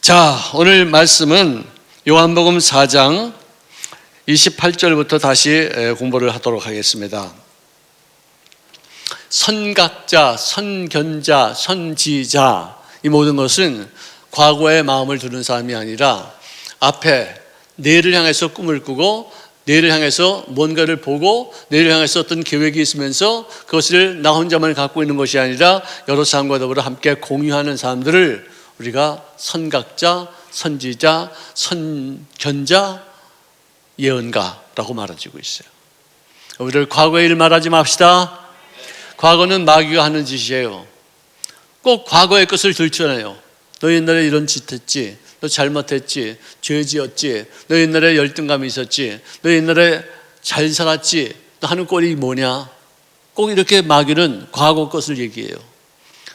자, 오늘 말씀은 요한복음 4장 28절부터 다시 공부를 하도록 하겠습니다. 선각자, 선견자, 선지자, 이 모든 것은 과거의 마음을 두는 사람이 아니라 앞에 내일을 향해서 꿈을 꾸고 내일을 향해서 뭔가를 보고 내일을 향해서 어떤 계획이 있으면서 그것을 나 혼자만 갖고 있는 것이 아니라 여러 사람과 더불어 함께 공유하는 사람들을 우리가 선각자, 선지자, 선견자, 예언가라고 말해주고 있어요. 우리를 과거의 일 말하지 맙시다. 과거는 마귀가 하는 짓이에요. 꼭 과거의 것을 들춰내요. 너 옛날에 이런 짓 했지, 너 잘못했지, 죄 지었지, 너 옛날에 열등감이 있었지, 너 옛날에 잘 살았지, 너 하는 꼴이 뭐냐. 꼭 이렇게 마귀는 과거 것을 얘기해요.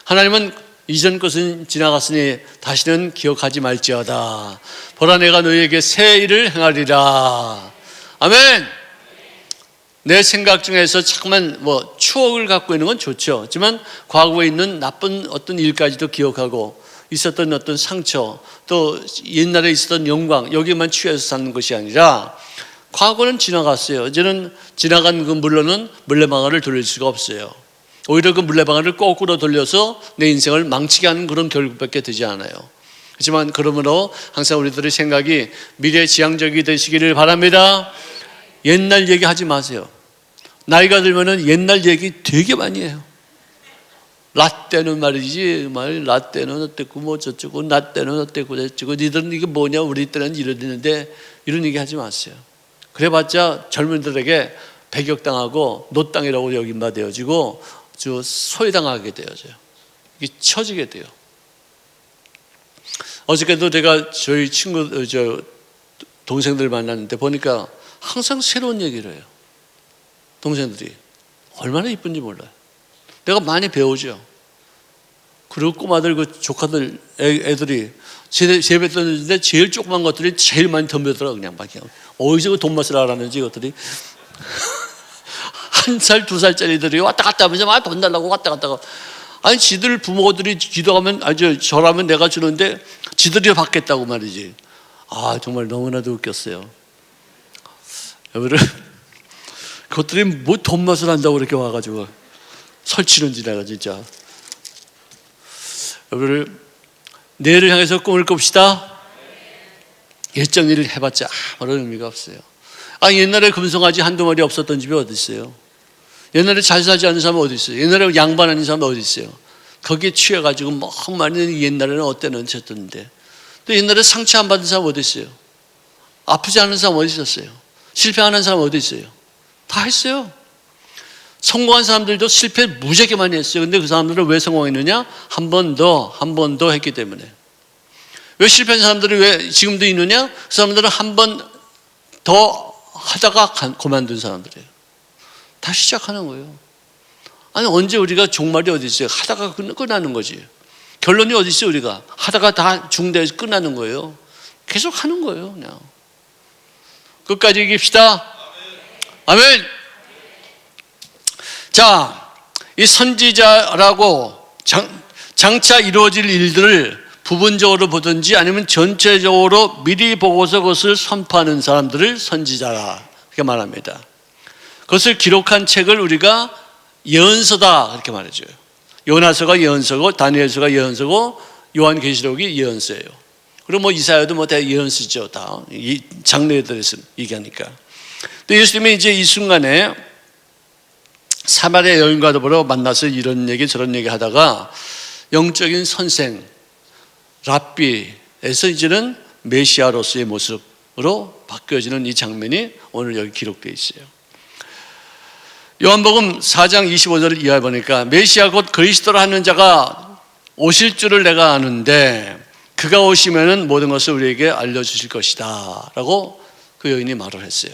하나님은 이전 것은 지나갔으니 다시는 기억하지 말지어다. 보라, 내가 너희에게 새 일을 행하리라. 아멘. 내 생각 중에서 자꾸만 추억을 갖고 있는 건 좋죠. 하지만 과거에 있는 나쁜 어떤 일까지도 기억하고 있었던 어떤 상처, 또 옛날에 있었던 영광, 여기에만 취해서 사는 것이 아니라 과거는 지나갔어요. 이제는 지나간 그 물로는 물레방아를 돌릴 수가 없어요. 오히려 그 물레방아를 거꾸로 돌려서 내 인생을 망치게 하는 그런 결국밖에 되지 않아요. 하지만 그러므로 항상 우리들의 생각이 미래지향적이 되시기를 바랍니다. 옛날 얘기하지 마세요. 나이가 들면은 옛날 얘기 되게 많이 해요. 라떼는 말이지, 라떼는 어땠고 뭐 저쩌고, 나 때는 어땠고 저쩌고, 니들은 이게 뭐냐, 우리 때는 이러는데, 이런 얘기 하지 마세요. 그래봤자 젊은이들에게 배격당하고 노땅이라고 여김바 되어지고 소외당하게 되어져요. 이게 처지게 돼요. 어저께도 제가 저희 동생들 만났는데 보니까 항상 새로운 얘기를 해요. 동생들이 얼마나 이쁜지 몰라요. 내가 많이 배우죠. 그리고 꼬마들, 그 조카들, 애들이 세배 떴는데 제일 조그만 것들이 제일 많이 덤벼들어. 그냥 어디서 그 돈맛을 알았는지 그것들이. 1살, 2살짜리들이 왔다 갔다 하면서 막 돈 달라고 왔다 갔다 하고. 아니, 지들 부모들이 기도하면, 절하면 내가 주는데 지들이 받겠다고 말이지. 아, 정말 너무나도 웃겼어요. 여러분, 그것들이 뭐 돈맛을 한다고 이렇게 와가지고 설치는 지내가 진짜. 여러분, 내일을 향해서 꿈을 꿉시다. 예정 일을 해봤자 아무런 의미가 없어요. 옛날에 금송아지 한두 마리 없었던 집이 어디 있어요? 옛날에 잘 살지 않는 사람은 어디 있어요? 옛날에 양반하는 사람은 어디 있어요? 거기에 취해가지고 막 많이 옛날에는 어때는 쳤던데, 또 옛날에 상처 안 받은 사람 어디 있어요? 아프지 않은 사람 어디 있었어요? 실패하는 사람 어디 있어요? 다 했어요. 성공한 사람들도 실패 무지하게 많이 했어요. 근데 그 사람들은 왜 성공했느냐? 한 번 더 했기 때문에. 왜 실패한 사람들이 왜 지금도 있느냐? 그 사람들은 한 번 더 하다가 그만둔 사람들이에요. 다시 시작하는 거예요. 언제 우리가 종말이 어디 있어요? 하다가 끝나는 거지. 결론이 어디 있어요? 우리가 하다가 다 중대에서 끝나는 거예요. 계속 하는 거예요. 그냥 끝까지 이깁시다. 아멘. 자, 이 선지자라고 장차 이루어질 일들을 부분적으로 보든지 아니면 전체적으로 미리 보고서 그것을 선포하는 사람들을 선지자라 그렇게 말합니다. 그것을 기록한 책을 우리가 예언서다 그렇게 말해줘요. 요나서가 예언서고, 다니엘서가 예언서고, 요한계시록이 예언서예요. 그리고 이사야도 다 예언서죠. 다 이 장래에 대해서 얘기하니까. 또 예수님이 이제 이 순간에 사마리아 여인과 더불어 만나서 이런 얘기 저런 얘기 하다가 영적인 선생 랍비에서 이제는 메시아로서의 모습으로 바뀌어지는 이 장면이 오늘 여기 기록되어 있어요. 요한복음 4장 25절을 이하해 보니까 메시아 곧 그리스도라 하는 자가 오실 줄을 내가 아는데 그가 오시면은 모든 것을 우리에게 알려주실 것이다 라고 그 여인이 말을 했어요.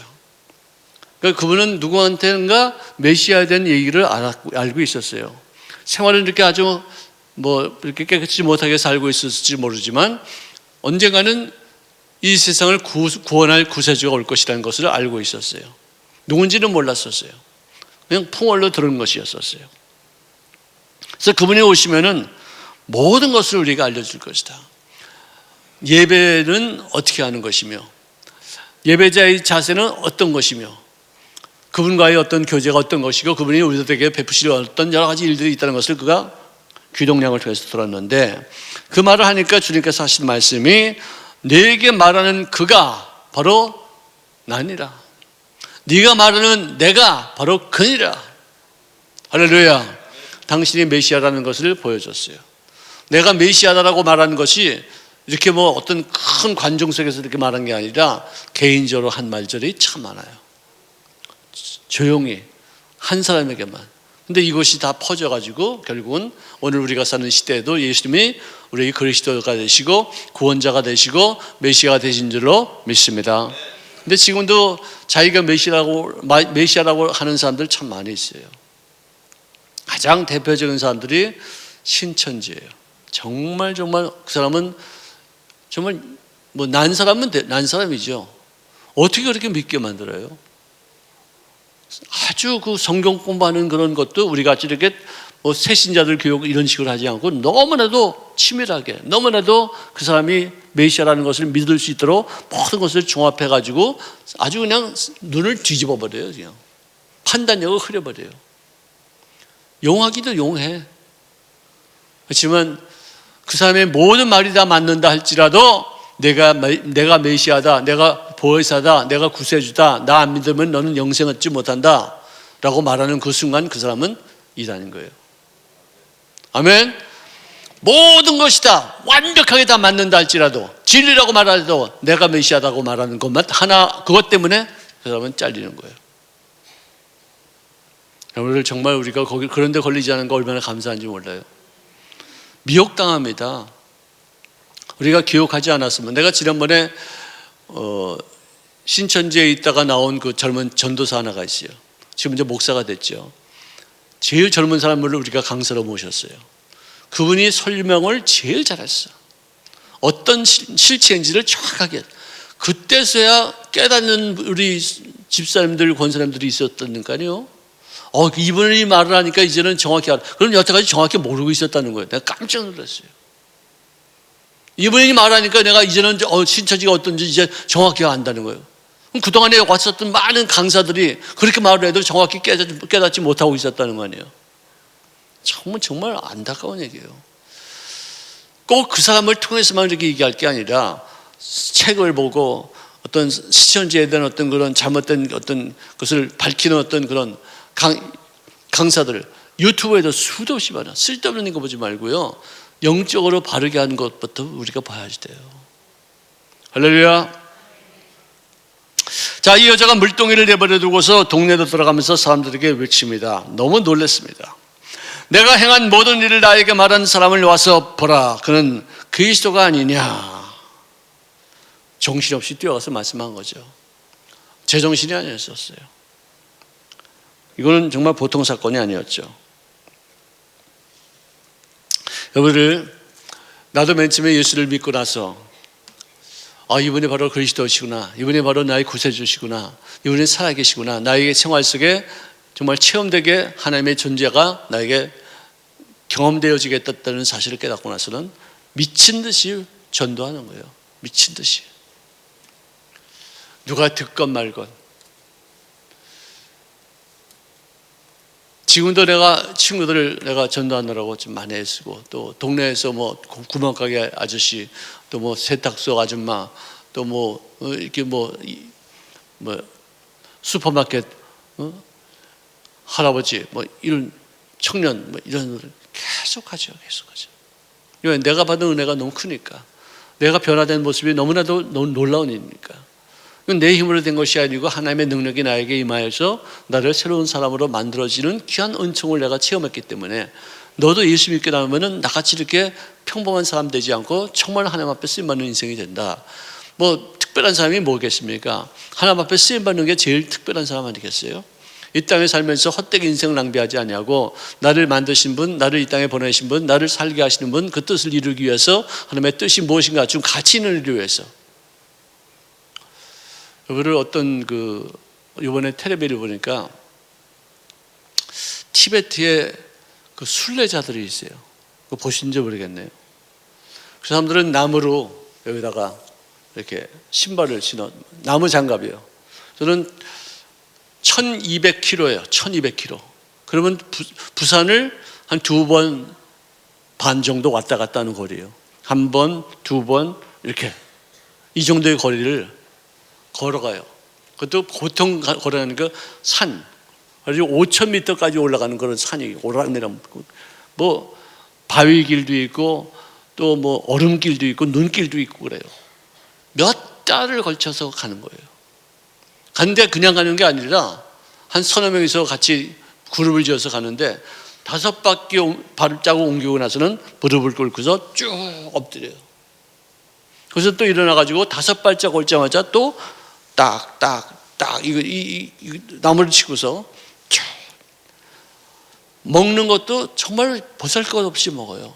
그분은 누구한테인가 메시아에 대한 얘기를 알고 있었어요. 생활은 이렇게 아주 이렇게 깨끗이 못하게 살고 있었을지 모르지만 언젠가는 이 세상을 구원할 구세주가 올 것이라는 것을 알고 있었어요. 누군지는 몰랐었어요. 그냥 풍월로 들은 것이었었어요. 그래서 그분이 오시면은 모든 것을 우리가 알려줄 것이다. 예배는 어떻게 하는 것이며 예배자의 자세는 어떤 것이며 그분과의 어떤 교제가 어떤 것이고 그분이 우리들에게 베푸실 어떤 여러 가지 일들이 있다는 것을 그가 귀동량을 통해서 들었는데 그 말을 하니까 주님께서 하신 말씀이 너에게 말하는 그가 바로 나니라. 네가 말하는 내가 바로 그니라. 할렐루야. 당신이 메시아라는 것을 보여줬어요. 내가 메시아다라고 말하는 것이 이렇게 뭐 어떤 큰 관중 속에서 이렇게 말한 게 아니라 개인적으로 한 말들이 참 많아요. 조용히 한 사람에게만. 근데 이것이 다 퍼져가지고 결국은 오늘 우리가 사는 시대에도 예수님이 우리 그리스도가 되시고 구원자가 되시고 메시아가 되신 줄로 믿습니다. 근데 지금도 자기가 메시아라고 하는 사람들 참 많이 있어요. 가장 대표적인 사람들이 신천지예요. 정말 그 사람은 정말 뭐 난 사람이죠. 어떻게 그렇게 믿게 만들어요? 아주 그 성경 공부하는 그런 것도 우리 같이 이렇게 뭐 새신자들 교육 이런 식으로 하지 않고 너무나도 치밀하게 너무나도 그 사람이 메시아라는 것을 믿을 수 있도록 모든 것을 종합해 가지고 아주 그냥 눈을 뒤집어 버려요. 그냥 판단력을 흐려버려요. 용하기도 용해. 그렇지만 그 사람의 모든 말이 다 맞는다 할지라도 내가 메시아다, 내가 보혜사다, 내가 구세주다, 나 안 믿으면 너는 영생 얻지 못한다 라고 말하는 그 순간 그 사람은 이단인 거예요. 아멘. 모든 것이 다 완벽하게 다 맞는다 할지라도 진리라고 말하도 내가 메시아다고 말하는 것만 하나 그것 때문에 그 사람은 잘리는 거예요. 여러분들 정말 우리가 그런 데 걸리지 않은 거 얼마나 감사한지 몰라요. 미혹당합니다. 우리가 기억하지 않았으면 내가 지난번에 신천지에 있다가 나온 그 젊은 전도사 하나가 있어요. 지금 이제 목사가 됐죠. 제일 젊은 사람을 우리가 강사로 모셨어요. 그분이 설명을 제일 잘했어. 어떤 실체인지를 정확하게 그때서야 깨닫는 우리 집사님들 권사님들이 있었다니까요. 이분이 말을 하니까 이제는 정확히 알아. 그럼 여태까지 정확히 모르고 있었다는 거예요. 내가 깜짝 놀랐어요. 이분이 말하니까 내가 이제는 신천지가 어떤지 이제 정확히 안다는 거예요. 그럼 그동안에 왔었던 많은 강사들이 그렇게 말을 해도 정확히 깨닫지 못하고 있었다는 거 아니에요. 정말 안타까운 얘기예요. 꼭 그 사람을 통해서만 이렇게 얘기할 게 아니라 책을 보고 어떤 신천지에 대한 어떤 그런 잘못된 어떤 것을 밝히는 어떤 그런 강사들 유튜브에도 수도 없이 많아. 쓸데없는 거 보지 말고요. 영적으로 바르게 하는 것부터 우리가 봐야지 돼요. 할렐루야. 자, 이 여자가 물동이를 내버려 두고서 동네로 들어가면서 사람들에게 외칩니다. 너무 놀랐습니다. 내가 행한 모든 일을 나에게 말한 사람을 와서 보라. 그는 그리스도가 아니냐. 정신없이 뛰어가서 말씀한 거죠. 제정신이 아니었어요. 이거는 정말 보통 사건이 아니었죠. 여러분들, 나도 맨 처음에 예수를 믿고 나서 이분이 바로 그리스도시구나, 이분이 바로 나의 구세주시구나, 이분이 살아계시구나, 나에게 생활 속에 정말 체험되게 하나님의 존재가 나에게 경험되어지겠다는 사실을 깨닫고 나서는 미친 듯이 전도하는 거예요. 미친 듯이. 누가 듣건 말건. 지금도 내가 친구들을 내가 전도하느라고 좀 많이 애쓰고, 또 동네에서 뭐 구멍가게 아저씨, 또 뭐 세탁소 아줌마, 또 뭐 이렇게 뭐 슈퍼마켓 할아버지, 뭐 이런 청년, 뭐 이런 일을 계속하죠. 왜? 내가 받은 은혜가 너무 크니까. 내가 변화된 모습이 너무나도 놀라운 일이니까. 내 힘으로 된 것이 아니고 하나님의 능력이 나에게 임하여서 나를 새로운 사람으로 만들어지는 귀한 은총을 내가 체험했기 때문에 너도 예수 믿게 나오면은 나같이 이렇게 평범한 사람 되지 않고 정말 하나님 앞에 쓰임받는 인생이 된다. 뭐 특별한 사람이 뭐겠습니까? 하나님 앞에 쓰임받는 게 제일 특별한 사람 아니겠어요? 이 땅에 살면서 헛되게 인생을 낭비하지 아니하고 나를 만드신 분, 나를 이 땅에 보내신 분, 나를 살게 하시는 분, 그 뜻을 이루기 위해서 하나님의 뜻이 무엇인가 좀 가치 있는 일을 위해서. 여러분들 어떤 이번에 텔레비를 보니까 티베트에 순례자들이 있어요. 그거 보신지 모르겠네요. 그 사람들은 나무로 여기다가 이렇게 신발을 신어, 나무 장갑이에요. 저는 1200km예요. 1200km. 그러면 부산을 한 2번 반 정도 왔다 갔다 하는 거리예요. 1번, 2번 이렇게 이 정도의 거리를 걸어가요. 그것도 보통 걸어가는 거 산, 그래서 5,000m까지 올라가는 그런 산이 오르락내리락, 뭐 바위길도 있고 또 뭐 얼음길도 있고 눈길도 있고 그래요. 몇 달을 걸쳐서 가는 거예요. 갔는데 그냥 가는 게 아니라 한 서너 명이서 같이 그룹을 지어서 가는데 5바퀴 발자국 옮기고 나서는 무릎을 꿇고서 쭉 엎드려요. 그래서 또 일어나가지고 5발자국 걷자마자 또 딱 이 나무를 치고서 쭉 먹는 것도 정말 보잘것없이 먹어요.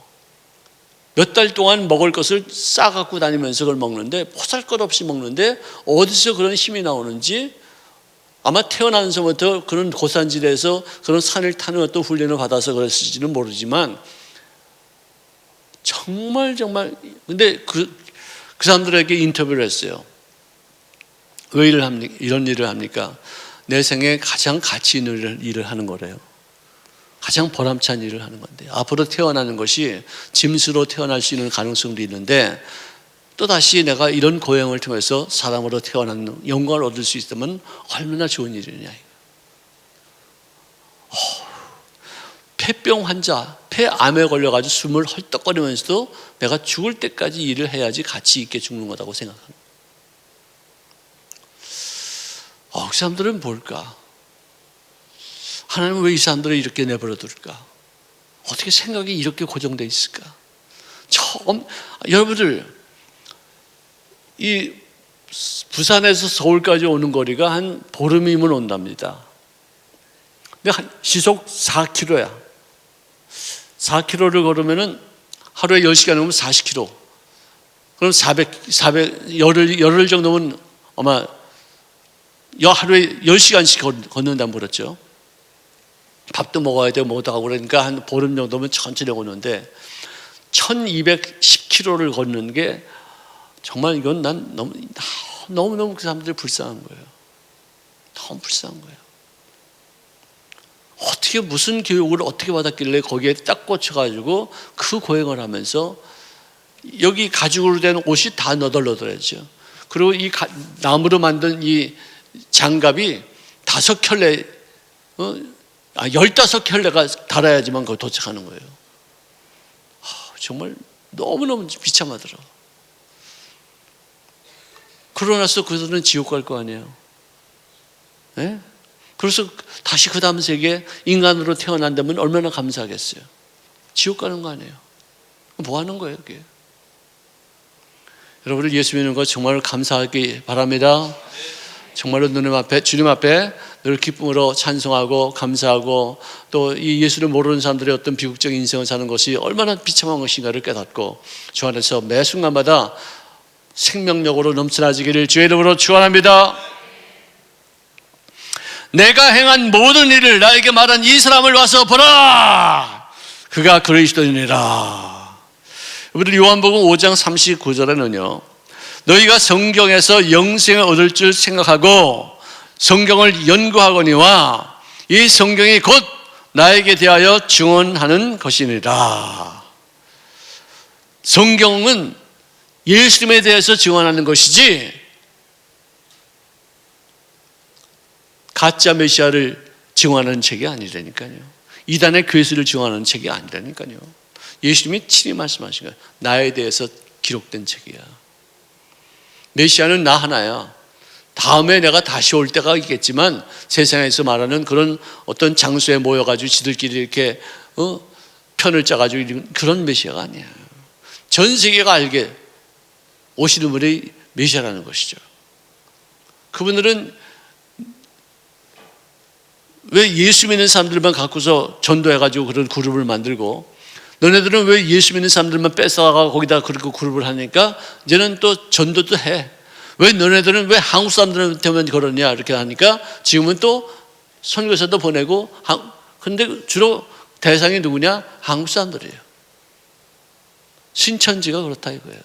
몇 달 동안 먹을 것을 싸갖고 다니면서 그걸 먹는데 보잘것없이 먹는데 어디서 그런 힘이 나오는지 아마 태어나면서부터 그런 고산지대에서 그런 산을 타는 어떤 훈련을 받아서 그랬을지는 모르지만 정말 근데 그 사람들에게 인터뷰를 했어요. 왜 이런 일을 합니까? 내 생에 가장 가치 있는 일을 하는 거래요. 가장 보람찬 일을 하는 건데 앞으로 태어나는 것이 짐승으로 태어날 수 있는 가능성도 있는데 또다시 내가 이런 고행을 통해서 사람으로 태어나는 영광을 얻을 수 있다면 얼마나 좋은 일이냐. 폐병 환자, 폐암에 걸려가지고 숨을 헐떡거리면서도 내가 죽을 때까지 일을 해야지 가치 있게 죽는 거라고 생각합니다. 그 사람들은 뭘까? 하나님은 왜 이 사람들을 이렇게 내버려 둘까? 어떻게 생각이 이렇게 고정되어 있을까? 여러분들, 이 부산에서 서울까지 오는 거리가 한 보름이면 온답니다. 근데 시속 4km야. 4km를 걸으면은 하루에 10시간 넘으면 40km. 그럼 400 열흘 정도면 아마 하루에 10시간씩 걷는다고 그랬죠. 밥도 먹어야 되고 뭐도 하고 그러니까 한 보름 정도면 천천히 오는데 1210km를 걷는 게 정말 이건 난 너무너무 그 사람들이 불쌍한 거예요. 너무 불쌍한 거예요. 어떻게 무슨 교육을 어떻게 받았길래 거기에 딱 꽂혀가지고 그 고행을 하면서 여기 가죽으로 된 옷이 다 너덜너덜해져. 그리고 이 나무로 만든 이 장갑이 5켤레 15켤레가 달아야지만 거기 도착하는 거예요. 정말 너무너무 비참하더라고요. 그러고 나서 그들은 지옥 갈 거 아니에요. 네? 그래서 다시 그 다음 세계에 인간으로 태어난다면 얼마나 감사하겠어요. 지옥 가는 거 아니에요. 뭐 하는 거예요 그게? 여러분들 예수 믿는 거 정말 감사하기 바랍니다. 정말로 주님 앞에 늘 기쁨으로 찬송하고 감사하고 또 이 예수를 모르는 사람들의 어떤 비극적인 인생을 사는 것이 얼마나 비참한 것인가를 깨닫고 주 안에서 매 순간마다 생명력으로 넘쳐나지기를 주의 이름으로 축원합니다. 내가 행한 모든 일을 나에게 말한 이 사람을 와서 보라. 그가 그리스도이니라. 우리 요한복음 5장 39절에는요. 너희가 성경에서 영생을 얻을 줄 생각하고 성경을 연구하거니와 이 성경이 곧 나에게 대하여 증언하는 것이니라. 성경은 예수님에 대해서 증언하는 것이지 가짜 메시아를 증언하는 책이 아니라니까요. 이단의 괴수를 증언하는 책이 아니라니까요. 예수님이 친히 말씀하신 거예요. 나에 대해서 기록된 책이야. 메시아는 나 하나야. 다음에 내가 다시 올 때가 있겠지만 세상에서 말하는 그런 어떤 장소에 모여가지고 지들끼리 이렇게 편을 짜가지고 그런 메시아가 아니야. 전 세계가 알게 오시는 분이 메시아라는 것이죠. 그분들은 왜 예수 믿는 사람들만 갖고서 전도해가지고 그런 그룹을 만들고 너네들은 왜 예수 믿는 사람들만 뺏어가 거기다 그렇게 그룹을 하니까 이제는 또 전도도 해. 왜 너네들은 왜 한국 사람들한테만 그러냐 이렇게 하니까 지금은 또 선교사도 보내고 근데 주로 대상이 누구냐? 한국 사람들이에요. 신천지가 그렇다 이거예요.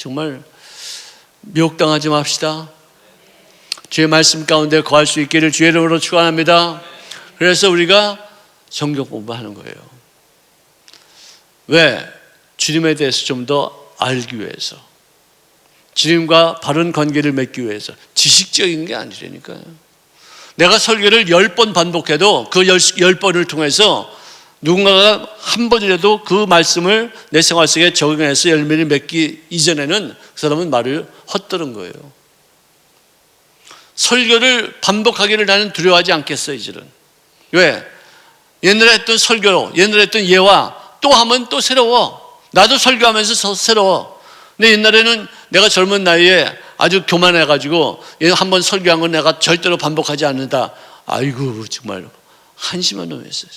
정말 미혹당하지 맙시다. 주의 말씀 가운데 거할 수 있기를 주의 이름으로 축원합니다. 그래서 우리가 성경 공부하는 거예요. 왜? 주님에 대해서 좀 더 알기 위해서, 주님과 바른 관계를 맺기 위해서. 지식적인 게 아니라니까요. 내가 설교를 10번 반복해도 그 10번을 통해서 누군가가 한 번이라도 그 말씀을 내 생활 속에 적용해서 열매를 맺기 이전에는 그 사람은 말을 헛들은 거예요. 설교를 반복하기를 나는 두려워하지 않겠어 이제는. 왜? 옛날에 했던 설교, 옛날에 했던 예화 또 하면 또 새로워. 나도 설교하면서 새로워. 근데 옛날에는 내가 젊은 나이에 아주 교만해가지고 한번 설교한 건 내가 절대로 반복하지 않는다. 아이고 정말 한심한 놈이었어요.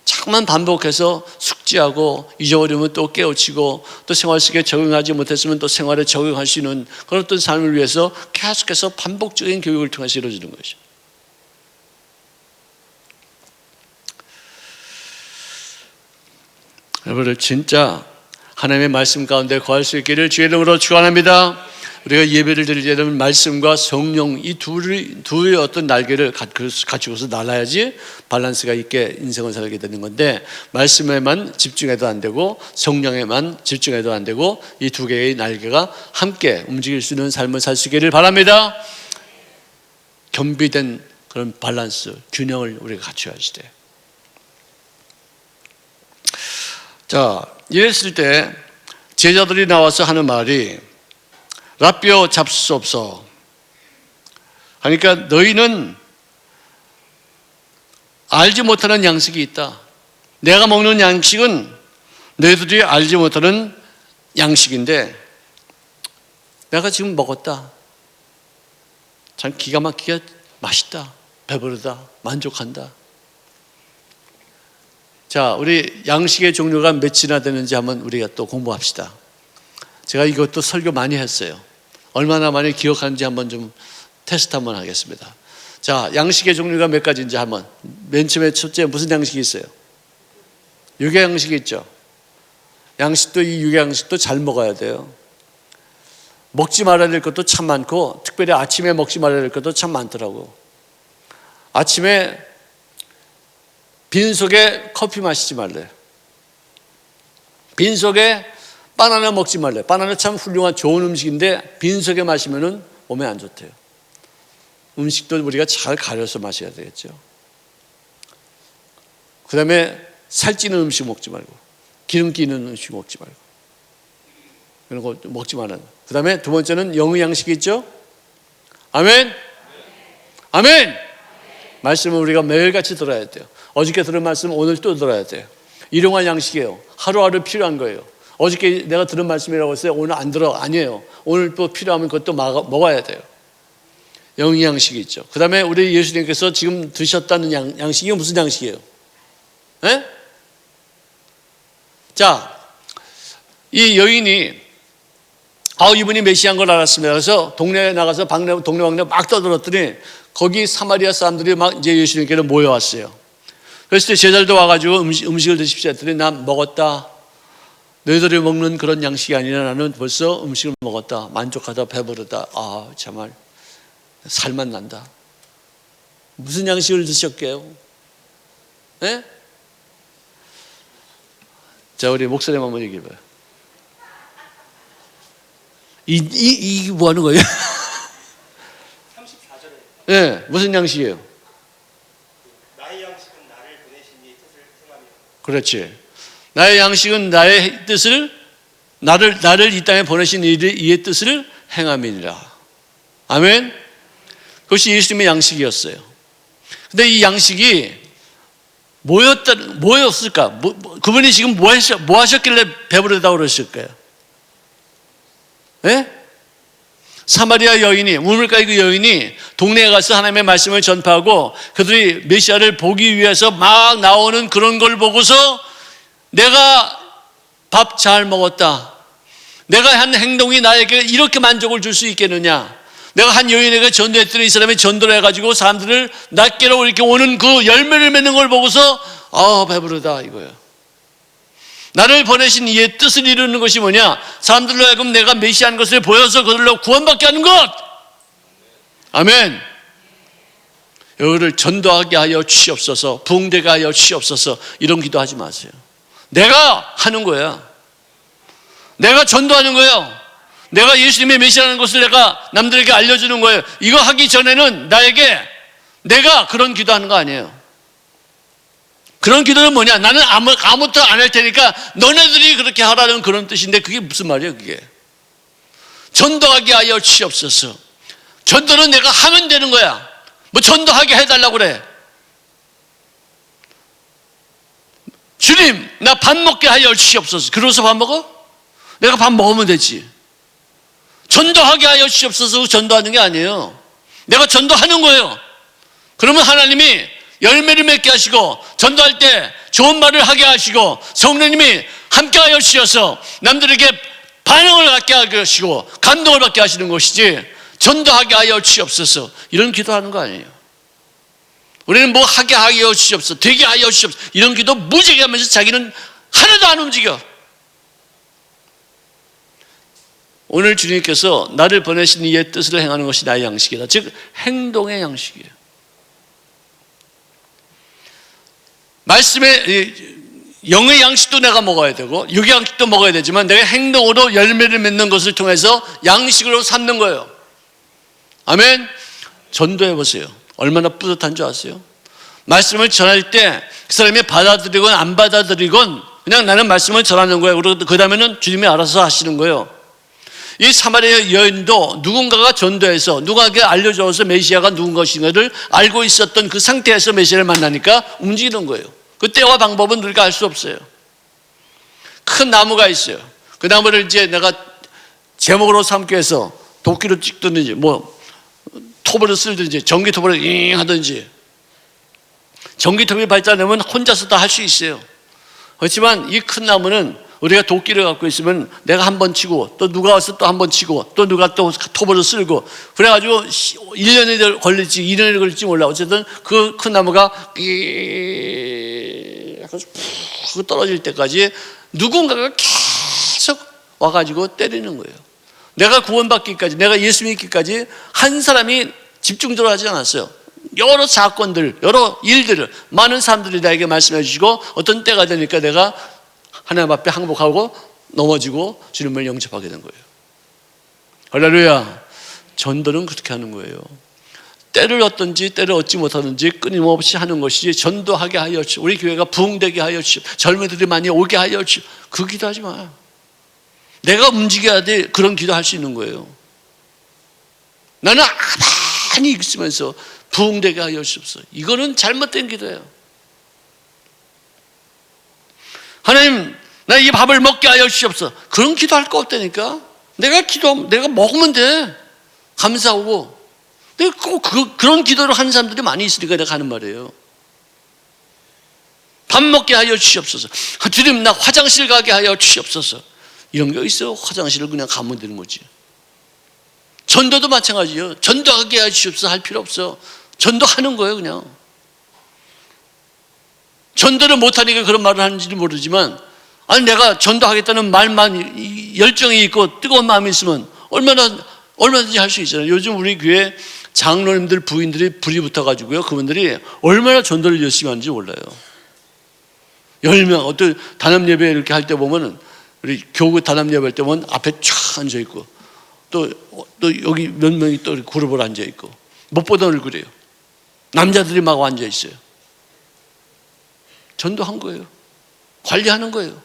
자꾸만 반복해서 숙지하고 잊어버리면 또 깨우치고 또 생활 속에 적용하지 못했으면 또 생활에 적용할 수 있는 그런 어떤 삶을 위해서 계속해서 반복적인 교육을 통해서 이루어지는 것이죠. 여러분들 진짜 하나님의 말씀 가운데 거할 수 있기를 주의 이름으로 축원합니다. 우리가 예배를 드릴 때는 말씀과 성령 이 둘의 어떤 날개를 갖추고서 날아야지 밸런스가 있게 인생을 살게 되는 건데, 말씀에만 집중해도 안 되고 성령에만 집중해도 안 되고 이 두 개의 날개가 함께 움직일 수 있는 삶을 살 수 있기를 바랍니다. 겸비된 그런 밸런스, 균형을 우리가 갖춰야지 돼. 자, 이랬을 때 제자들이 나와서 하는 말이 라삐어 잡수옵소. 그러니까 너희는 알지 못하는 양식이 있다. 내가 먹는 양식은 너희들이 알지 못하는 양식인데 내가 지금 먹었다. 참 기가 막히게 맛있다. 배부르다. 만족한다. 자, 우리 양식의 종류가 몇이나 되는지 한번 우리가 또 공부합시다. 제가 이것도 설교 많이 했어요. 얼마나 많이 기억하는지 한번 좀 테스트 한번 하겠습니다. 자, 양식의 종류가 몇 가지인지 한번. 맨 처음에 첫째 무슨 양식이 있어요? 육의 양식이 있죠. 양식도 이 육의 양식도 잘 먹어야 돼요. 먹지 말아야 될 것도 참 많고 특별히 아침에 먹지 말아야 될 것도 참 많더라고. 아침에 빈속에 커피 마시지 말래. 빈속에 바나나 먹지 말래. 바나나 참 훌륭한 좋은 음식인데 빈속에 마시면은 몸에 안 좋대요. 음식도 우리가 잘 가려서 마셔야 되겠죠. 그 다음에 살찌는 음식 먹지 말고 기름기 있는 음식 먹지 말고 이런 거 먹지 말아요. 그 다음에 두 번째는 영의 양식이 있죠. 아멘. 아멘. 말씀을 우리가 매일같이 들어야 돼요. 어저께 들은 말씀 오늘 또 들어야 돼요. 일용할 양식이에요. 하루하루 필요한 거예요. 어저께 내가 들은 말씀이라고 했어요. 오늘 안 들어. 아니에요. 오늘 또 필요하면 그것도 먹어야 돼요. 영의 양식이 있죠. 그 다음에 우리 예수님께서 지금 드셨다는 양식이 무슨 양식이에요? 네? 자, 이 여인이 이분이 메시아인 걸 알았습니다. 그래서 동네에 나가서 동네방네 막 떠들었더니 거기 사마리아 사람들이 막 이제 예수님께로 모여왔어요. 그랬을 때 제자들도 와가지고 음식을 드십시오 했더니 난 먹었다. 너희들이 먹는 그런 양식이 아니라 나는 벌써 음식을 먹었다. 만족하다. 배부르다. 정말 살만 난다. 무슨 양식을 드셨게요? 네? 자, 우리 목사님 한번 얘기해봐요. 이 뭐 하는 거예요? 34절에 네, 무슨 양식이에요? 나의 양식은 나를 보내신 이의 뜻을 행하며. 그렇지. 나의 양식은 나의 뜻을 나를 이 땅에 보내신 이의 뜻을 행함이니라. 아멘. 그것이 예수님의 양식이었어요. 근데 이 양식이 뭐였을까? 그분이 지금 뭐 하셨길래 배부르다고 그러실까요? 예? 사마리아 여인이, 우물가의 그 여인이 동네에 가서 하나님의 말씀을 전파하고 그들이 메시아를 보기 위해서 막 나오는 그런 걸 보고서 내가 밥 잘 먹었다. 내가 한 행동이 나에게 이렇게 만족을 줄 수 있겠느냐. 내가 한 여인에게 전도했더니 이 사람이 전도를 해가지고 사람들을 낫게로 이렇게 오는 그 열매를 맺는 걸 보고서 배부르다 이거예요. 나를 보내신 이의 뜻을 이루는 것이 뭐냐? 사람들로 하여금 내가 메시아인 것을 보여서 그들로 구원받게 하는 것. 아멘. 여기를 전도하게 하여 주시옵소서, 부흥되게 하여 주시옵소서, 이런 기도하지 마세요. 내가 하는 거야. 내가 전도하는 거예요. 내가 예수님의 메시아라는 것을 내가 남들에게 알려주는 거예요. 이거 하기 전에는 내가 그런 기도하는 거 아니에요. 그런 기도는 뭐냐? 나는 아무것도 안 할 테니까 너네들이 그렇게 하라는 그런 뜻인데, 그게 무슨 말이에요 그게? 전도하게 하여 주시옵소서. 전도는 내가 하면 되는 거야. 뭐 전도하게 해달라고 그래. 주님, 나 밥 먹게 하여 주시옵소서. 그러고서 밥 먹어? 내가 밥 먹으면 되지. 전도하게 하여 주시옵소서. 전도하는 게 아니에요. 내가 전도하는 거예요. 그러면 하나님이 열매를 맺게 하시고, 전도할 때 좋은 말을 하게 하시고, 성령님이 함께 하여 주셔서 남들에게 반응을 갖게 하시고 감동을 받게 하시는 것이지, 전도하게 하여 주시옵소서 이런 기도하는 거 아니에요. 우리는 뭐 하게 하여 주시옵소서, 되게 하여 주시옵소서 이런 기도 무지개 하면서 자기는 하나도 안 움직여. 오늘 주님께서 나를 보내신 이의 뜻을 행하는 것이 나의 양식이다. 즉 행동의 양식이에요. 말씀의 영의 양식도 내가 먹어야 되고 육의 양식도 먹어야 되지만, 내가 행동으로 열매를 맺는 것을 통해서 양식으로 삼는 거예요. 아멘. 전도해 보세요. 얼마나 뿌듯한 줄 아세요? 말씀을 전할 때 그 사람이 받아들이건 안 받아들이건 그냥 나는 말씀을 전하는 거예요. 그리고 그 다음에는 주님이 알아서 하시는 거예요. 이 사마리아 여인도 누군가가 전도해서 누군가에게 알려줘서 메시아가 누군가인가를 알고 있었던 그 상태에서 메시아를 만나니까 움직이는 거예요. 그 때와 방법은 우리가 알 수 없어요. 큰 나무가 있어요. 그 나무를 이제 내가 제목으로 삼기 위해서 도끼로 찍든지 뭐 톱으로 쓸든지 전기톱으로 잉 하든지, 전기톱이 발달되면 혼자서 다 할 수 있어요. 그렇지만 이 큰 나무는 우리가 도끼를 갖고 있으면 내가 한 번 치고 또 누가 와서 또 한 번 치고 또 누가 또 톱으로 쓸고 그래가지고 1년이 걸릴지 2년이 걸릴지 몰라. 어쨌든 그 큰 나무가 약간 푹 떨어질 때까지 누군가가 계속 와가지고 때리는 거예요. 내가 구원받기까지, 내가 예수 믿기까지 한 사람이 집중적으로 하지 않았어요. 여러 사건들, 여러 일들을 많은 사람들이 나에게 말씀해 주시고, 어떤 때가 되니까 내가 하나님 앞에 항복하고 넘어지고 주님을 영접하게 된 거예요. 할렐루야. 전도는 그렇게 하는 거예요. 때를 얻든지 때를 얻지 못하든지 끊임없이 하는 것이지, 전도하게 하여 주시오, 우리 교회가 부흥되게 하여 주시오, 젊은이들이 많이 오게 하여 주시오, 그 기도하지 마. 내가 움직여야 돼. 그런 기도할 수 있는 거예요. 나는 가만히 있으면서 부흥되게 하여 주시옵소서, 이거는 잘못된 기도예요. 하나님, 나 이 밥을 먹게 하여 주시옵소서, 그런 기도할 거 없다니까. 내가 먹으면 돼. 감사하고. 내가 꼭 그런 기도를 하는 사람들이 많이 있으니까 내가 하는 말이에요. 밥 먹게 하여 주시옵소서, 주님 나 화장실 가게 하여 주시옵소서, 이런 게 있어. 화장실을 그냥 가면 되는 거지. 전도도 마찬가지예요. 전도하게 하여 주시옵소서 할 필요 없어. 전도하는 거예요 그냥. 전도를 못하니까 그런 말을 하는지 모르지만, 아니 내가 전도하겠다는 말만 열정이 있고 뜨거운 마음이 있으면 얼마든지 할 수 있잖아요. 요즘 우리 교회 장로님들 부인들이 불이 붙어가지고요, 그분들이 얼마나 전도를 열심히 하는지 몰라요. 10명 어떤 단합 예배 이렇게 할 때 보면은, 우리 교구 단합 예배 할 때 보면 앞에 쫙 앉아 있고 또 여기 몇 명이 또 그룹으로 앉아 있고 못 보던 얼굴이에요. 남자들이 막 앉아 있어요. 전도한 거예요. 관리하는 거예요.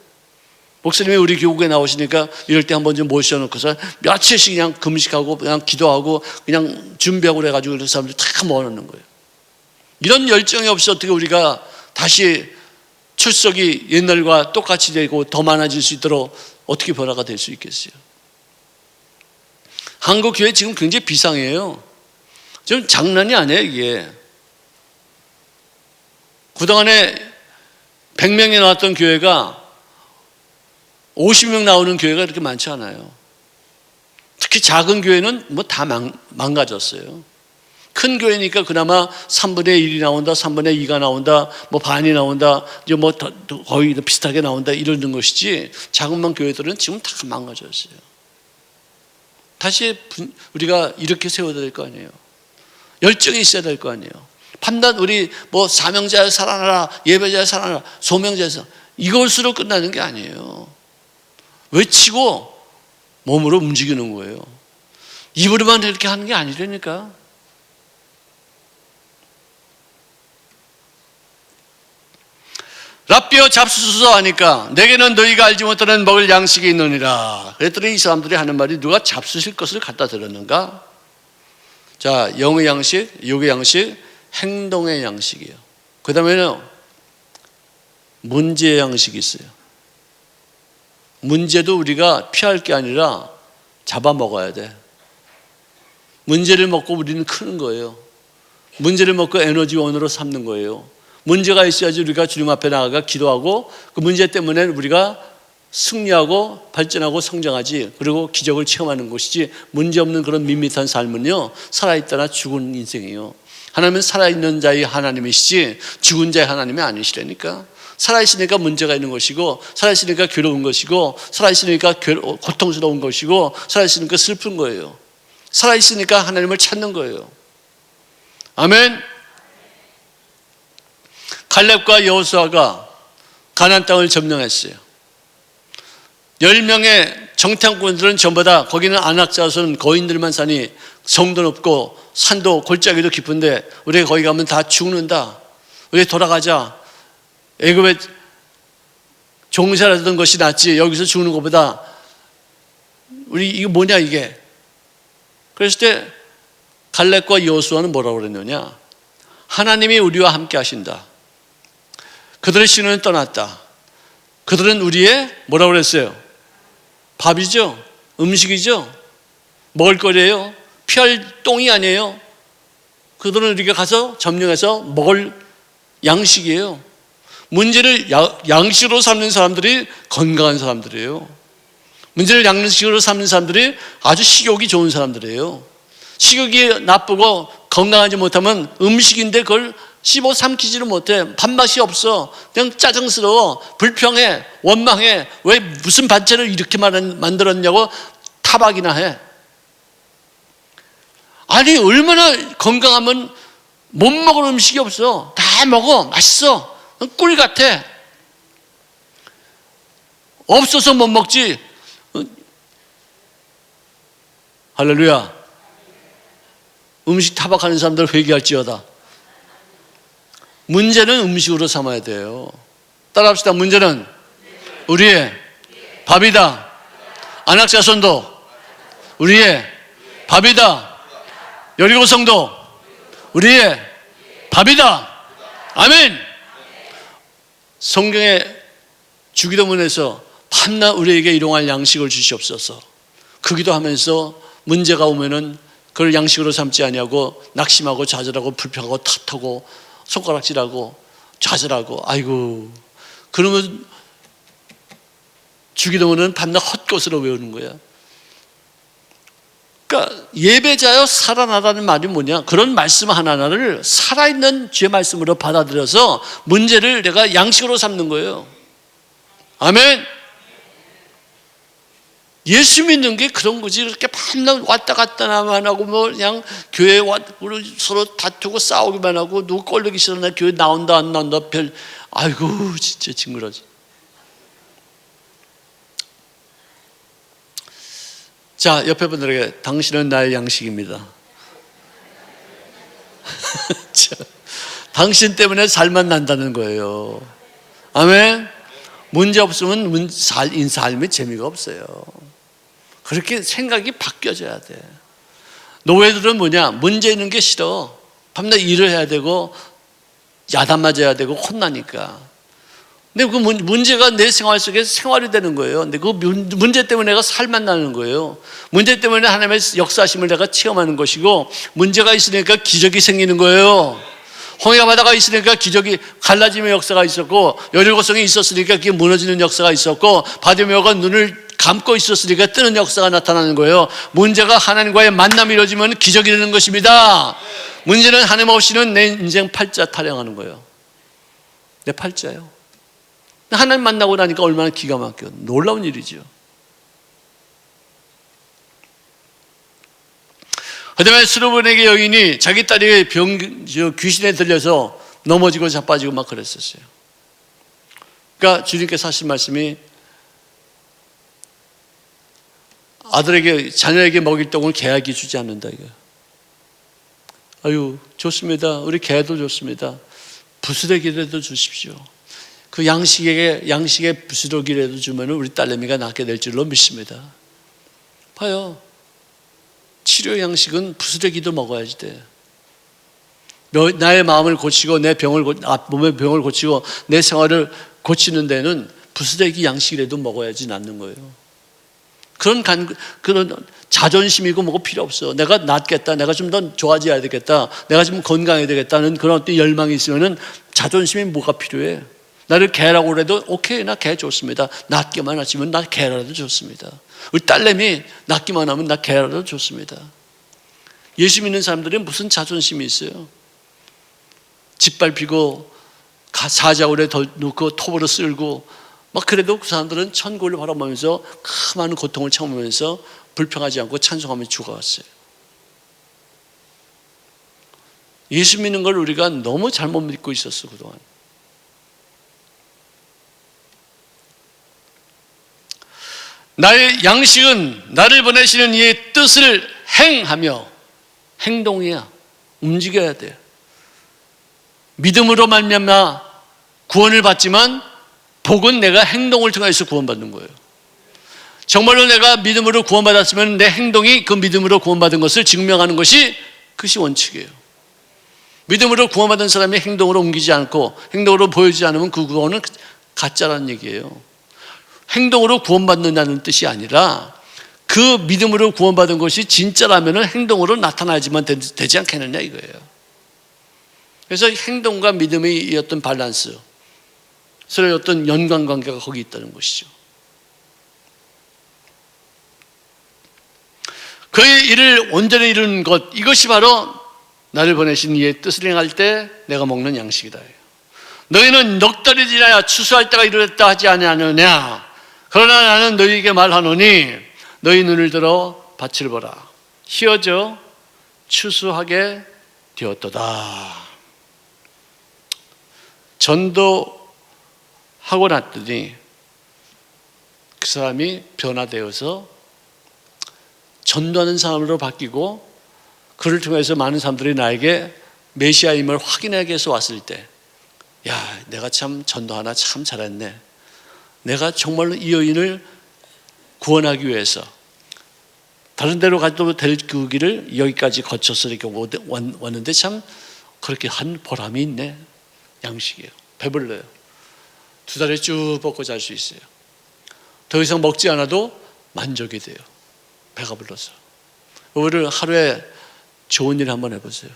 목사님이 우리 교국에 나오시니까 이럴 때 한번 좀 모셔놓고서 며칠씩 그냥 금식하고 그냥 기도하고 그냥 준비하고 그래가지고 그 사람들 다 모아놓는 거예요. 이런 열정이 없이 어떻게 우리가 다시 출석이 옛날과 똑같이 되고 더 많아질 수 있도록 어떻게 변화가 될 수 있겠어요? 한국 교회 지금 굉장히 비상이에요. 지금 장난이 아니에요 이게. 그동안에 100명이 나왔던 교회가 50명 나오는 교회가 그렇게 많지 않아요. 특히 작은 교회는 뭐 다 망가졌어요. 큰 교회니까 그나마 3분의 1이 나온다, 3분의 2가 나온다, 뭐 반이 나온다, 이제 뭐 거의 비슷하게 나온다 이러는 것이지, 작은 교회들은 지금 다 망가졌어요. 다시 우리가 이렇게 세워야 될 거 아니에요. 열정이 있어야 될 거 아니에요. 판단 우리 뭐 사명자여 살아나라, 예배자여 살아나라, 소명자여 이것으로 끝나는 게 아니에요. 외치고 몸으로 움직이는 거예요. 입으로만 이렇게 하는 게 아니라니까. 랍비여 잡수소서 하니까 내게는 너희가 알지 못하는 먹을 양식이 있느니라. 그랬더니 이 사람들이 하는 말이 누가 잡수실 것을 갖다 드렸는가? 자, 영의 양식, 육의 양식, 행동의 양식이에요. 그 다음에는 문제의 양식이 있어요. 문제도 우리가 피할 게 아니라 잡아먹어야 돼. 문제를 먹고 우리는 크는 거예요. 문제를 먹고 에너지원으로 삼는 거예요. 문제가 있어야지 우리가 주님 앞에 나아가 기도하고 그 문제 때문에 우리가 승리하고 발전하고 성장하지, 그리고 기적을 체험하는 것이지, 문제없는 그런 밋밋한 삶은요, 살아있다나 죽은 인생이에요. 하나님은 살아있는 자의 하나님이시지 죽은 자의 하나님이 아니시라니까. 살아있으니까 문제가 있는 것이고, 살아있으니까 괴로운 것이고, 살아있으니까 고통스러운 것이고, 살아있으니까 슬픈 거예요. 살아있으니까 하나님을 찾는 거예요. 아멘. 갈렙과 여호수아가 가나안 땅을 점령했어요. 10명의 정탐꾼들은 전부 다, 거기는 안악자손 거인들만 사니 성도 높고 산도 골짜기도 깊은데 우리가 거기 가면 다 죽는다, 우리 돌아가자, 애굽에 종살하던 것이 낫지 여기서 죽는 것보다, 우리 이거 뭐냐 이게. 그랬을 때 갈렙과 여호수아는 뭐라고 그랬느냐? 하나님이 우리와 함께 하신다. 그들의 신은 떠났다. 그들은 우리의 뭐라고 그랬어요? 밥이죠. 음식이죠. 먹을거리예요. 피할 똥이 아니에요. 그들은 우리가 가서 점령해서 먹을 양식이에요. 문제를 양식으로 삼는 사람들이 건강한 사람들이에요. 문제를 양식으로 삼는 사람들이 아주 식욕이 좋은 사람들이에요. 식욕이 나쁘고 건강하지 못하면 음식인데 그걸 씹어 삼키지를 못해. 밥맛이 없어. 그냥 짜증스러워. 불평해. 원망해. 왜 무슨 반찬을 이렇게 만들었냐고 타박이나 해. 아니 얼마나 건강하면 못 먹을 음식이 없어. 다 먹어. 맛있어. 꿀 같아. 없어서 못 먹지. 할렐루야. 음식 타박하는 사람들 회개할지어다. 문제는 음식으로 삼아야 돼요. 따라합시다. 문제는 우리의 밥이다. 안악자손도 우리의 밥이다. 여리고 성도 우리의 밥이다. 아멘. 성경의 주기도문에서 밤낮 우리에게 일용할 양식을 주시옵소서. 그 기도하면서 문제가 오면은 그걸 양식으로 삼지 아니하고 낙심하고 좌절하고 불평하고 탓하고 손가락질하고 좌절하고, 아이고, 그러면 주기도문은 밤낮 헛것으로 외우는 거야. 그러니까 예배자여 살아나라는 말이 뭐냐? 그런 말씀 하나하나를 살아있는 주의 말씀으로 받아들여서 문제를 내가 양식으로 삼는 거예요. 아멘. 예수 믿는 게 그런 거지. 이렇게 밤낮 왔다 갔다만 하고 뭐 그냥 교회 서로 다투고 싸우기만 하고 누구 꼴보기 싫으나 교회 나온다 안 나온다 별, 아이고 진짜 징그러지. 자, 옆에 분들에게 당신은 나의 양식입니다. 당신 때문에 살만 난다는 거예요. 아멘. 문제 없으면 삶이 재미가 없어요. 그렇게 생각이 바뀌어져야 돼. 노예들은 뭐냐? 문제 있는 게 싫어. 밤낮 일을 해야 되고 야단 맞아야 되고 혼나니까. 근데 그 문제가 내 생활 속에 생활이 되는 거예요. 근데 그 문제 때문에 내가 살만 나는 거예요. 문제 때문에 하나님의 역사하심을 내가 체험하는 것이고, 문제가 있으니까 기적이 생기는 거예요. 홍해가 바다가 있으니까 기적이, 갈라짐의 역사가 있었고, 여리고성이 있었으니까 그게 무너지는 역사가 있었고, 바디메오가 눈을 감고 있었으니까 뜨는 역사가 나타나는 거예요. 문제가 하나님과의 만남이 이루어지면 기적이 되는 것입니다. 문제는 하나님 없이는 내 인생 팔자 타령하는 거예요. 내 팔자예요. 하나님 만나고 나니까 얼마나 기가 막혀. 놀라운 일이죠. 그다음에 스로보니게 여인이 자기 딸이 귀신에 들려서 넘어지고 자빠지고 막 그랬었어요. 그러니까 주님께서 하신 말씀이 아들에게, 자녀에게 먹일 떡을 개에게 주지 않는다 이거. 아유, 좋습니다. 우리 개도 좋습니다. 부스러기라도 주십시오. 그 양식에 부스러기라도 주면 우리 딸내미가 낫게 될 줄로 믿습니다. 봐요. 치료 양식은 부스러기도 먹어야지 돼. 나의 마음을 고치고 내 몸의 병을 고치고 내 생활을 고치는 데는 부스러기 양식이라도 먹어야지 낫는 거예요. 그런 자존심이고 뭐고 필요 없어. 내가 낫겠다. 내가 좀 더 좋아져야 되겠다. 내가 좀 건강해야 되겠다는 그런 어떤 열망이 있으면은 자존심이 뭐가 필요해? 나를 개라고 그래도 오케이, 나 개 좋습니다. 낫기만 하시면 나 개라도 좋습니다. 우리 딸내미 낫기만 하면 나 개라도 좋습니다. 예수 믿는 사람들이 무슨 자존심이 있어요? 짓밟히고 사자굴에 넣고 톱으로 쓸고 막 그래도 그 사람들은 천국을 바라보면서 그 많은 고통을 참으면서 불평하지 않고 찬송하며 죽어갔어요. 예수 믿는 걸 우리가 너무 잘못 믿고 있었어 그동안. 나의 양식은 나를 보내시는 이의 뜻을 행하며, 행동이야. 움직여야 돼. 믿음으로 말미암아 구원을 받지만 복은 내가 행동을 통해서 구원받는 거예요. 정말로 내가 믿음으로 구원받았으면 내 행동이 그 믿음으로 구원받은 것을 증명하는 것이 그것이 원칙이에요. 믿음으로 구원받은 사람이 행동으로 옮기지 않고 행동으로 보여주지 않으면 그 구원은 가짜라는 얘기예요. 행동으로 구원받는다는 뜻이 아니라 그 믿음으로 구원받은 것이 진짜라면 행동으로 나타나야지만 되지 않겠느냐 이거예요. 그래서 행동과 믿음의 어떤 밸런스, 서로의 어떤 연관관계가 거기 있다는 것이죠. 그의 일을 온전히 이루는 것, 이것이 바로 나를 보내신 이의 뜻을 행할 때 내가 먹는 양식이다. 너희는 넉 달이 지나야 추수할 때가 이르렀다 하지 아니하느냐. 그러나 나는 너희에게 말하노니 너희 눈을 들어 밭을 보라. 희어져 추수하게 되었도다. 전도하고 났더니 그 사람이 변화되어서 전도하는 사람으로 바뀌고 그를 통해서 많은 사람들이 나에게 메시아임을 확인하기 위해서 왔을 때, 야, 내가 참 전도 하나 참 잘했네. 내가 정말로 이 여인을 구원하기 위해서 다른 데로 가도 될 그 길을 여기까지 거쳐서 이렇게 왔는데 참 그렇게 한 보람이 있네. 양식이에요. 배불러요. 2달에 쭉 먹고 잘 수 있어요. 더 이상 먹지 않아도 만족이 돼요. 배가 불러서. 오늘 하루에 좋은 일 한번 해보세요.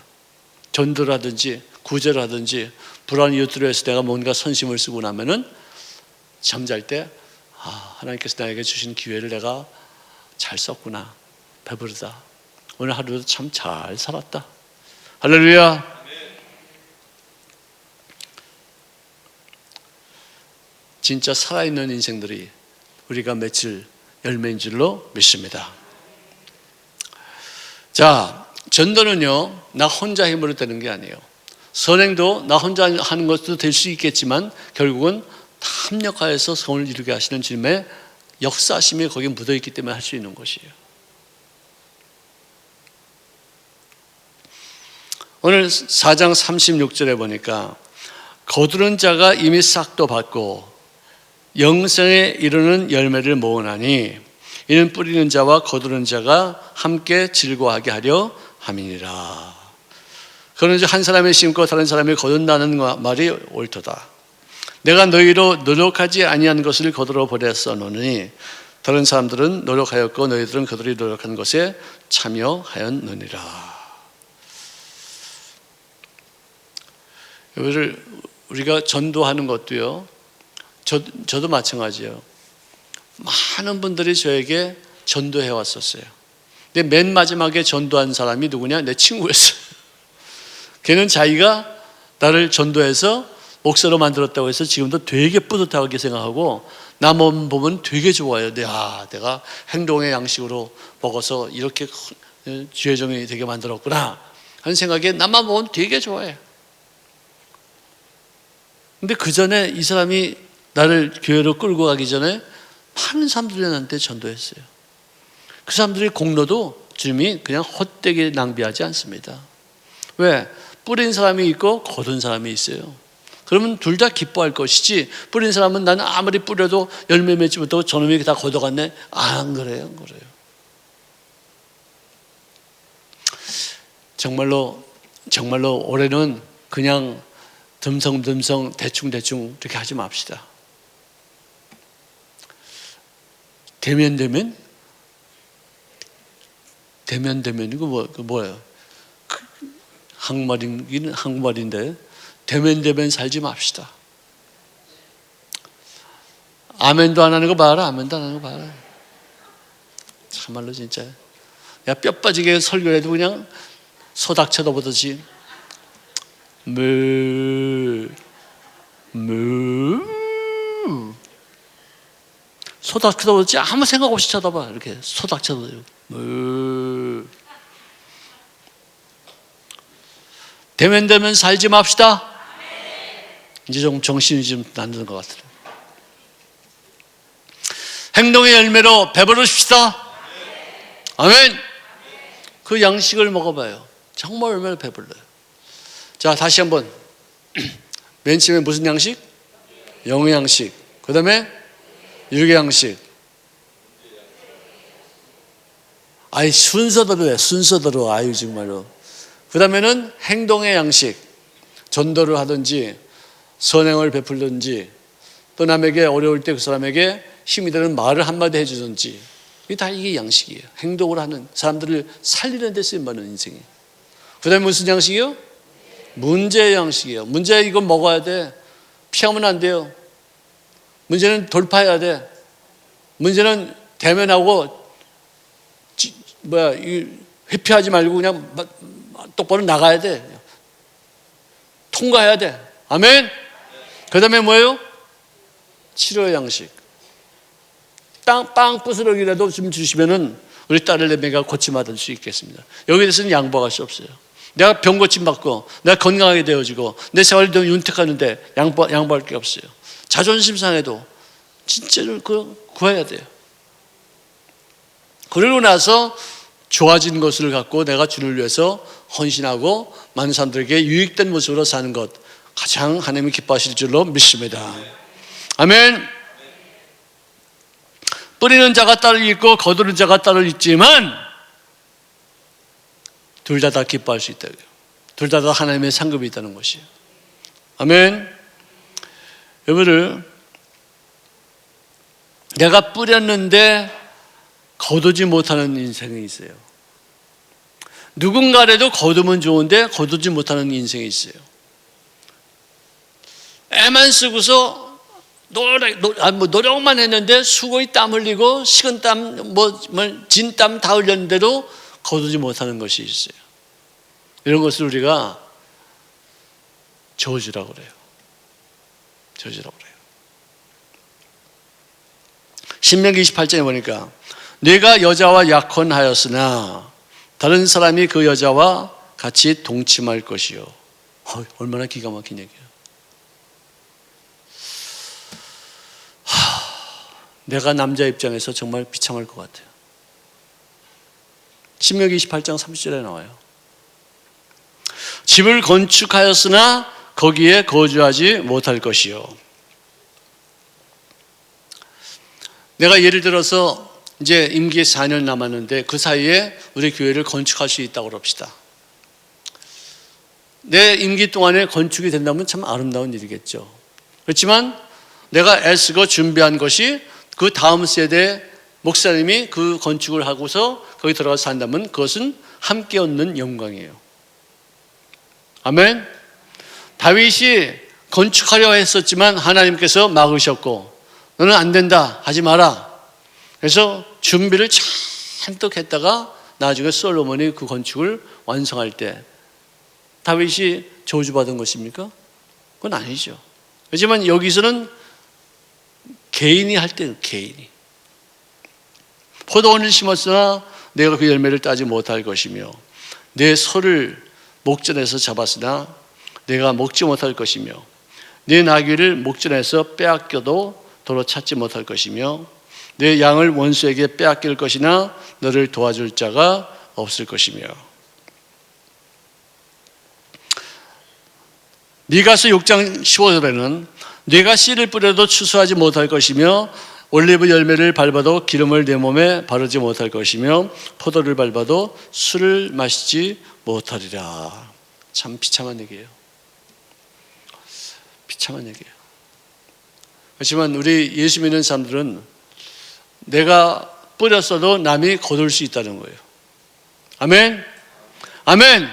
전도라든지 구제라든지 불안이 곁들여서 내가 뭔가 선심을 쓰고 나면은 잠잘 때 하나님께서 나에게 주신 기회를 내가 잘 썼구나. 배부르다. 오늘 하루도 참 잘 살았다. 할렐루야. 진짜 살아있는 인생들이 우리가 맺을 열매인 줄로 믿습니다. 자, 전도는요, 나 혼자 힘으로 되는 게 아니에요. 선행도 나 혼자 하는 것도 될 수 있겠지만 결국은 합력하여서 성을 이루게 하시는 주님의 역사심이 거기에 묻어있기 때문에 할 수 있는 것이에요. 오늘 4장 36절에 보니까 거두는 자가 이미 싹도 받고 영생에 이르는 열매를 모으나니 이는 뿌리는 자와 거두는 자가 함께 즐거워하게 하려 함이니라. 그러나 한 사람이 심고 다른 사람이 거둔다는 말이 옳도다. 내가 너희로 노력하지 아니한 것을 거두어 버렸었노니 다른 사람들은 노력하였고 너희들은 그들이 노력한 것에 참여하였느니라. 우리가 전도하는 것도요, 저도 마찬가지예요. 많은 분들이 저에게 전도해 왔었어요. 근데 맨 마지막에 전도한 사람이 누구냐? 내 친구였어요. 걔는 자기가 나를 전도해서 목사로 만들었다고 해서 지금도 되게 뿌듯하게 생각하고 나만 보면 되게 좋아요. 내가 행동의 양식으로 먹어서 이렇게 주혜정이 되게 만들었구나 하는 생각에 나만 보면 되게 좋아해요. 근데 그 전에 이 사람이 나를 교회로 끌고 가기 전에 많은 사람들이 나한테 전도했어요. 그 사람들의 공로도 주님이 그냥 헛되게 낭비하지 않습니다. 왜? 뿌린 사람이 있고 거둔 사람이 있어요. 그러면 둘 다 기뻐할 것이지, 뿌린 사람은 나는 아무리 뿌려도 열매 맺지 못하고 저놈이 다 걷어갔네, 안 그래요, 안 그래요. 정말로 올해는 그냥 듬성듬성 대충 이렇게 하지 맙시다. 대면 이거 뭐예요? 한국말이긴 한국말인데 대면 살지 맙시다. 아멘도 안 하는 거 봐라. 아멘도 안 하는 거 봐라. 참말로 진짜 야, 뼈 빠지게 설교해도 그냥 소닥 쳐다보듯이 소닥 쳐다보듯이 아무 생각 없이 쳐다봐. 이렇게 소닥 쳐다보고 대면 살지 맙시다. 이제 좀 정신이 좀 나는 것 같아요. 행동의 열매로 배부르십시다. 아멘. 그 양식을 먹어봐요. 정말 얼마나 배불러요. 자, 다시 한번. 맨 처음에 무슨 양식? 영의 양식. 그 다음에 육의 양식. 아이, 순서대로 해. 순서대로. 아유, 정말로. 그 다음에는 행동의 양식. 전도를 하든지 선행을 베풀든지 또 남에게 어려울 때 그 사람에게 힘이 되는 말을 한마디 해주든지, 이게 양식이에요. 행동을 하는, 사람들을 살리는 데 쓰임받는 인생이에요. 그 다음에 무슨 양식이요? 문제의 양식이에요. 문제 이거 먹어야 돼. 피하면 안 돼요. 문제는 돌파해야 돼. 문제는 대면하고 회피하지 말고 그냥 똑바로 나가야 돼. 통과해야 돼. 아멘. 그 다음에 뭐예요? 치료의 양식. 빵 부스러기라도 좀 주시면은 우리 딸내미가 고침받을 수 있겠습니다. 여기에 대해서는 양보할 수 없어요. 내가 병 고침 받고 내가 건강하게 되어지고 내 생활이 더 윤택하는데 양보할 게 없어요. 자존심 상해도 진짜로 구해야 돼요. 그러고 나서 좋아진 것을 갖고 내가 주를 위해서 헌신하고 많은 사람들에게 유익된 모습으로 사는 것, 가장 하나님이 기뻐하실 줄로 믿습니다. 아멘. 뿌리는 자가 따를 있고 거두는 자가 따를 있지만 둘 다 기뻐할 수 있다. 둘 다 하나님의 상급이 있다는 것이에요. 아멘. 여러분들, 내가 뿌렸는데 거두지 못하는 인생이 있어요. 누군가라도 거두면 좋은데 거두지 못하는 인생이 있어요. 애만 쓰고서 노력만 했는데 수고의 땀 흘리고 식은땀 진땀 다 흘렸는데도 거두지 못하는 것이 있어요. 이런 것을 우리가 저주라고 그래요. 저주라고 그래요. 신명기 28장에 보니까 네가 여자와 약혼하였으나 다른 사람이 그 여자와 같이 동침할 것이요. 얼마나 기가 막힌 얘기예요. 내가 남자 입장에서 정말 비참할 것 같아요. 신명기 28장 30절에 나와요. 집을 건축하였으나 거기에 거주하지 못할 것이요. 내가 예를 들어서 이제 임기 4년 남았는데 그 사이에 우리 교회를 건축할 수 있다고 합시다. 내 임기 동안에 건축이 된다면 참 아름다운 일이겠죠. 그렇지만 내가 애쓰고 준비한 것이 그 다음 세대 목사님이 그 건축을 하고서 거기 들어가서 산다면 그것은 함께 얻는 영광이에요. 아멘. 다윗이 건축하려 했었지만 하나님께서 막으셨고 너는 안 된다, 하지 마라. 그래서 준비를 잔뜩 했다가 나중에 솔로몬이 그 건축을 완성할 때 다윗이 저주받은 것입니까? 그건 아니죠. 하지만 여기서는 개인이 할 때는 개인이 포도원을 심었으나 내가 그 열매를 따지 못할 것이며 내 소를 목전에서 잡았으나 내가 먹지 못할 것이며 내 나귀를 목전에서 빼앗겨도 도로 찾지 못할 것이며 내 양을 원수에게 빼앗길 것이나 너를 도와줄 자가 없을 것이며 미가서 6장 15절에는 네가 씨를 뿌려도 추수하지 못할 것이며 올리브 열매를 밟아도 기름을 내 몸에 바르지 못할 것이며 포도를 밟아도 술을 마시지 못하리라. 참 비참한 얘기예요. 비참한 얘기예요. 하지만 우리 예수 믿는 사람들은 내가 뿌렸어도 남이 거둘 수 있다는 거예요. 아멘? 아멘!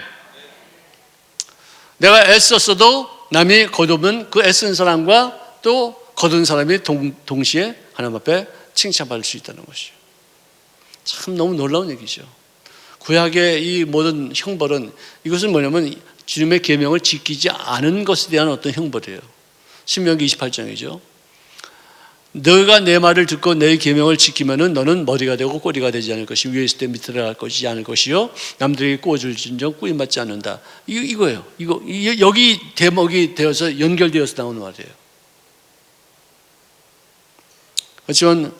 내가 애썼어도 남이 거두면 그 애쓴 사람과 또 거둔 사람이 동시에 하나님 앞에 칭찬받을 수 있다는 것이죠. 참 너무 놀라운 얘기죠. 구약의 이 모든 형벌은 이것은 뭐냐면 주님의 계명을 지키지 않은 것에 대한 어떤 형벌이에요. 신명기 28장이죠. 너가 내 말을 듣고 내 계명을 지키면은 너는 머리가 되고 꼬리가 되지 않을 것이 위에 있을 때 밑으로 갈 것이지 않을 것이요 남들에게 꾸어줄진정 꾸임받지 않는다. 이거예요. 이거 여기 대목이 되어서 연결되어서 나오는 말이에요. 그렇지만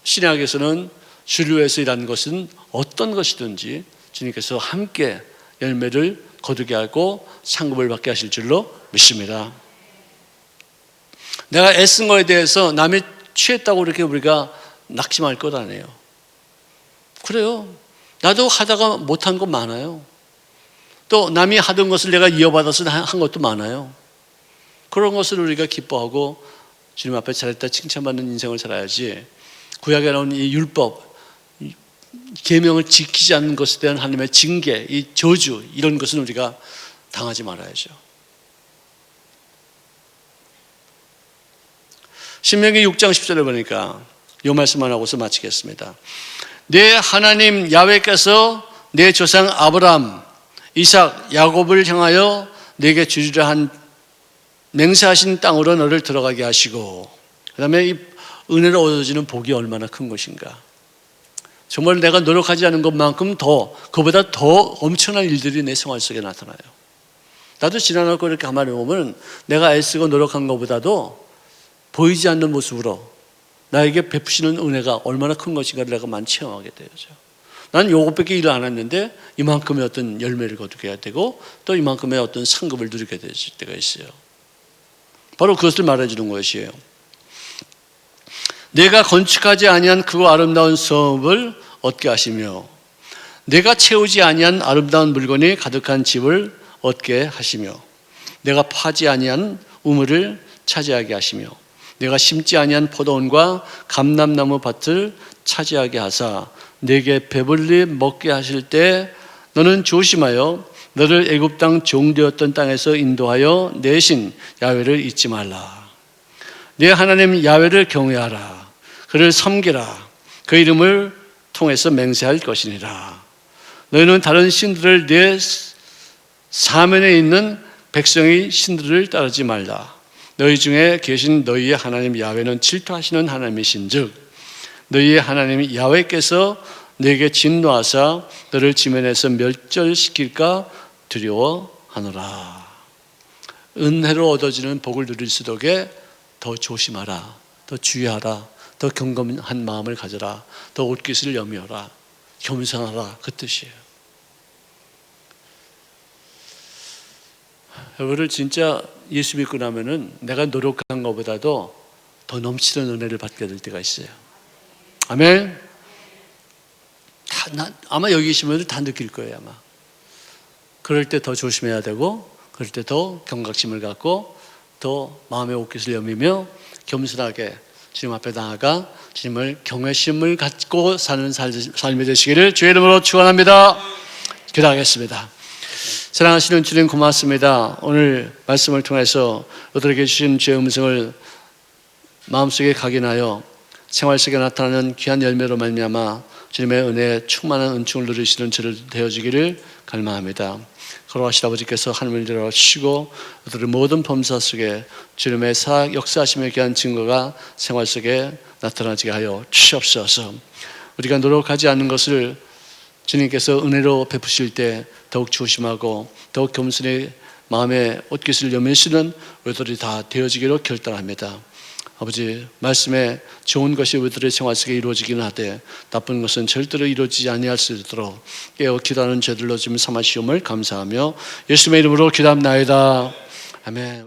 신약에서는 주를 위해서 일하는 것은 어떤 것이든지 주님께서 함께 열매를 거두게 하고 상급을 받게 하실 줄로 믿습니다. 내가 애쓴 거에 대해서 남이 취했다고 이렇게 우리가 낙심할 것 아니에요. 그래요. 나도 하다가 못한 거 많아요. 또 남이 하던 것을 내가 이어받아서 한 것도 많아요. 그런 것을 우리가 기뻐하고 주님 앞에 잘했다 칭찬받는 인생을 살아야지 구약에 나온 이 율법, 계명을 지키지 않는 것에 대한 하나님의 징계, 이 저주 이런 것은 우리가 당하지 말아야죠. 신명기 6장 10절에 보니까 이 말씀만 하고서 마치겠습니다. 내 하나님 야훼께서 내 조상 아브라함, 이삭, 야곱을 향하여 내게 주리라 한 맹세하신 땅으로 너를 들어가게 하시고 그 다음에 이 은혜로 얻어지는 복이 얼마나 큰 것인가. 정말 내가 노력하지 않은 것만큼 그보다 더 엄청난 일들이 내 생활 속에 나타나요. 나도 지나가고 이렇게 가만히 보면 내가 애쓰고 노력한 것보다도 보이지 않는 모습으로 나에게 베푸시는 은혜가 얼마나 큰 것인가를 내가 많이 체험하게 되죠. 난 요것밖에 일을 안 했는데 이만큼의 어떤 열매를 거두게 해야 되고 또 이만큼의 어떤 상급을 누리게 될 때가 있어요. 바로 그것을 말해주는 것이에요. 내가 건축하지 아니한 그 아름다운 성읍을 얻게 하시며 내가 채우지 아니한 아름다운 물건이 가득한 집을 얻게 하시며 내가 파지 아니한 우물을 차지하게 하시며 내가 심지 아니한 포도원과 감람나무 밭을 차지하게 하사 내게 배불리 먹게 하실 때 너는 조심하여 너를 애굽 땅 종되었던 땅에서 인도하여 내신 야훼를 잊지 말라. 네 하나님 야훼를 경외하라. 그를 섬기라. 그 이름을 통해서 맹세할 것이니라. 너희는 다른 신들을 내 사면에 있는 백성의 신들을 따르지 말라. 너희 중에 계신 너희의 하나님 야훼는 질투하시는 하나님이신즉 너희의 하나님 야훼께서 내게 진노하사 너를 지면에서 멸절시킬까 두려워하노라. 은혜로 얻어지는 복을 누릴 수 있도록 더 조심하라. 더 주의하라. 더 경건한 마음을 가져라. 더 옷깃을 여미어라. 겸손하라. 그 뜻이에요. 여러분들 진짜 예수 믿고 나면은 내가 노력한 것보다도 더 넘치는 은혜를 받게 될 때가 있어요. 아멘. 아마 여기 계신 분들 다 느낄 거예요 아마. 그럴 때 더 조심해야 되고 그럴 때 더 경각심을 갖고 더 마음의 옷깃을 여미며 겸손하게 주님 앞에 나아가 주님을 경외심을 갖고 사는 삶이 되시기를 주의 이름으로 축원합니다. 기도하겠습니다. 사랑하시는 주님 고맙습니다. 오늘 말씀을 통해서 우리에게 주신 주의 음성을 마음속에 각인하여 생활 속에 나타나는 귀한 열매로 말미암아 주님의 은혜에 충만한 은총을 누리시는 저를 되어지기를 갈망합니다. 걸어가신 아버지께서 하늘을 열어주시고 우리들의 모든 범사 속에 주님의 사역 역사하심에 대한 증거가 생활 속에 나타나게 하여 주시옵소서. 우리가 노력하지 않는 것을 주님께서 은혜로 베푸실 때 더욱 조심하고 더욱 겸손히 마음의 옷깃을 여미시는 우리들이 다 되어지기로 결단합니다. 아버지, 말씀에 좋은 것이 우리들의 생활 속에 이루어지기는 하되 나쁜 것은 절대로 이루어지지 아니할 수 있도록 깨어 기도하는 저들로 좀 삼아주시옵을 감사하며 예수님의 이름으로 기도합나이다. 아멘.